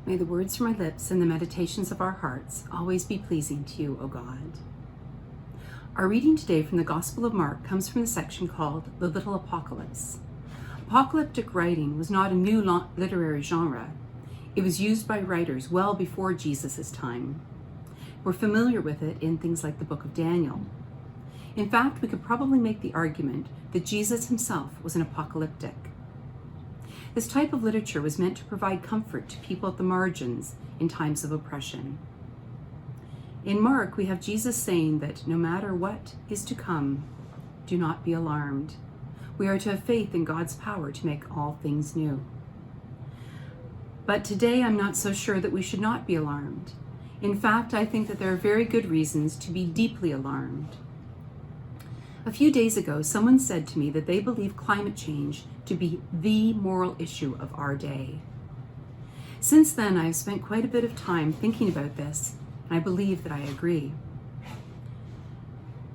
May the words from my lips and the meditations of our hearts always be pleasing to you, O God. Our reading today from the Gospel of Mark comes from the section called The Little Apocalypse. Apocalyptic writing was not a new literary genre. It was used by writers well before Jesus' time. We're familiar with it in things like the book of Daniel. In fact, we could probably make the argument that Jesus himself was an apocalyptic. This type of literature was meant to provide comfort to people at the margins in times of oppression. In Mark, we have Jesus saying that no matter what is to come, do not be alarmed. We are to have faith in God's power to make all things new. But today, I'm not so sure that we should not be alarmed. In fact, I think that there are very good reasons to be deeply alarmed. A few days ago, someone said to me that they believe climate change to be the moral issue of our day. Since then, I've spent quite a bit of time thinking about this, and I believe that I agree.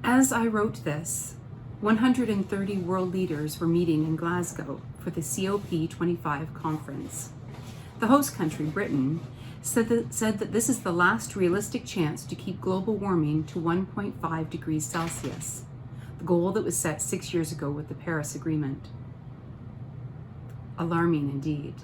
As I wrote this, 130 world leaders were meeting in Glasgow for the COP25 conference. The host country, Britain, said that this is the last realistic chance to keep global warming to 1.5 degrees Celsius, the goal that was set 6 years ago with the Paris Agreement. Alarming indeed.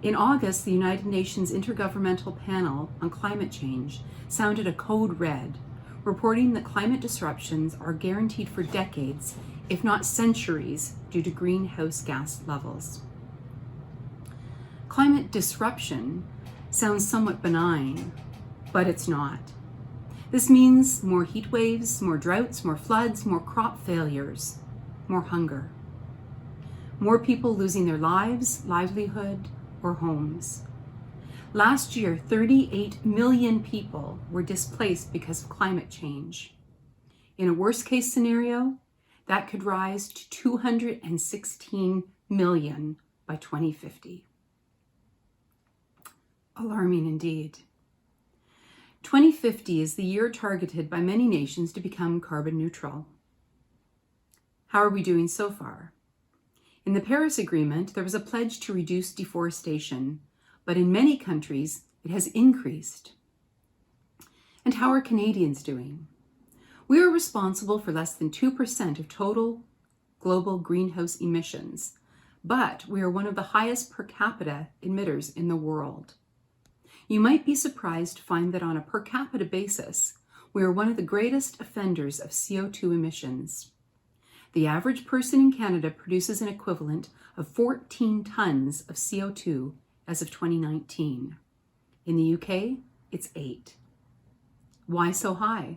In August, the United Nations Intergovernmental Panel on Climate Change sounded a code red, reporting that climate disruptions are guaranteed for decades, if not centuries, due to greenhouse gas levels. Climate disruption sounds somewhat benign, but it's not. This means more heat waves, more droughts, more floods, more crop failures, more hunger. More people losing their lives, livelihood, or homes. Last year, 38 million people were displaced because of climate change. In a worst-case scenario, that could rise to 216 million by 2050. Alarming indeed. 2050 is the year targeted by many nations to become carbon neutral. How are we doing so far? In the Paris Agreement, there was a pledge to reduce deforestation, but in many countries, it has increased. And how are Canadians doing? We are responsible for less than 2% of total global greenhouse emissions, but we are one of the highest per capita emitters in the world. You might be surprised to find that on a per capita basis, we are one of the greatest offenders of CO2 emissions. The average person in Canada produces an equivalent of 14 tons of CO2 as of 2019. In the UK, it's 8. Why so high?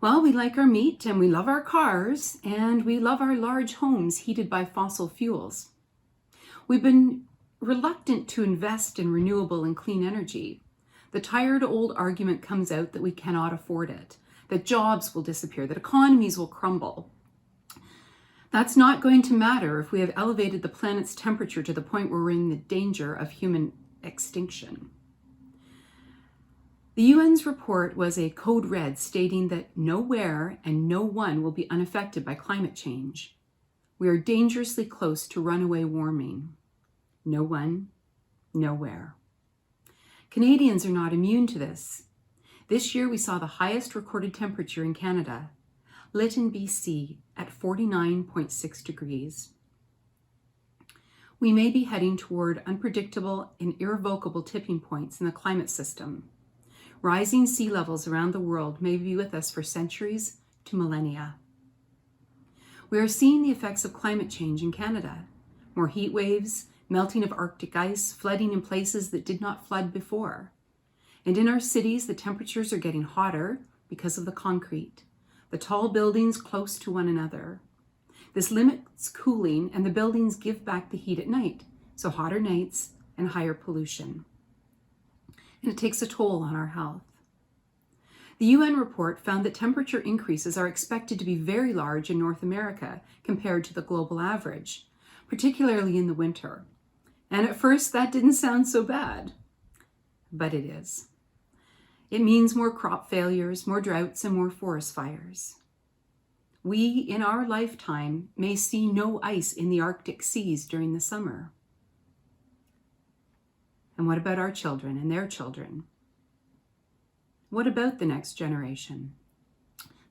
Well, we like our meat and we love our cars and we love our large homes heated by fossil fuels. We've been reluctant to invest in renewable and clean energy. The tired old argument comes out that we cannot afford it, that jobs will disappear, that economies will crumble. That's not going to matter if we have elevated the planet's temperature to the point where we're in the danger of human extinction. The UN's report was a code red stating that nowhere and no one will be unaffected by climate change. We are dangerously close to runaway warming. No one, nowhere. Canadians are not immune to this. This year we saw the highest recorded temperature in Canada, Lytton, BC, at 49.6 degrees. We may be heading toward unpredictable and irrevocable tipping points in the climate system. Rising sea levels around the world may be with us for centuries to millennia. We are seeing the effects of climate change in Canada. More heat waves, melting of Arctic ice, flooding in places that did not flood before. And in our cities, the temperatures are getting hotter because of the concrete, the tall buildings close to one another. This limits cooling and the buildings give back the heat at night, so hotter nights and higher pollution. And it takes a toll on our health. The UN report found that temperature increases are expected to be very large in North America compared to the global average, particularly in the winter. And at first, that didn't sound so bad, but it is. It means more crop failures, more droughts, and more forest fires. We, in our lifetime, may see no ice in the Arctic seas during the summer. And what about our children and their children? What about the next generation?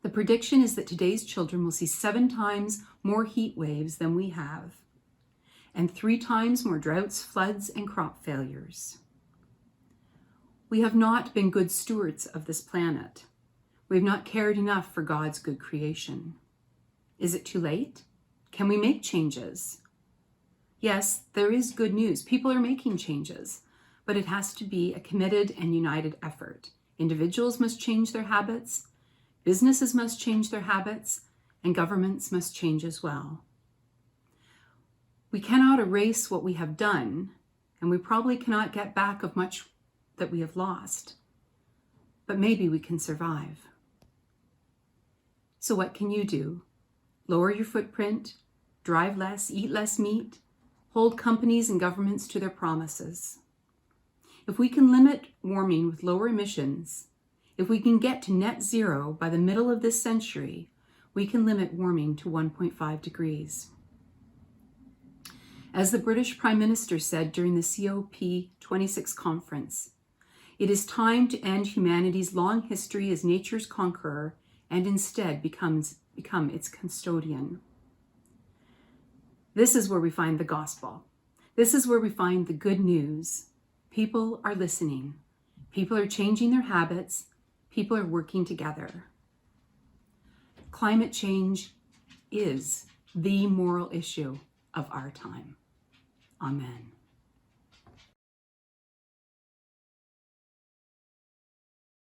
The prediction is that today's children will see 7 times more heat waves than we have, and 3 times more droughts, floods, and crop failures. We have not been good stewards of this planet. We have not cared enough for God's good creation. Is it too late? Can we make changes? Yes, there is good news. People are making changes, but it has to be a committed and united effort. Individuals must change their habits, businesses must change their habits, and governments must change as well. We cannot erase what we have done, and we probably cannot get back of much that we have lost, but maybe we can survive. So what can you do? Lower your footprint, drive less, eat less meat, hold companies and governments to their promises. If we can limit warming with lower emissions, if we can get to net zero by the middle of this century, we can limit warming to 1.5 degrees. As the British Prime Minister said during the COP26 conference, it is time to end humanity's long history as nature's conqueror and instead become its custodian. This is where we find the gospel. This is where we find the good news. People are listening. People are changing their habits. People are working together. Climate change is the moral issue of our time. Amen.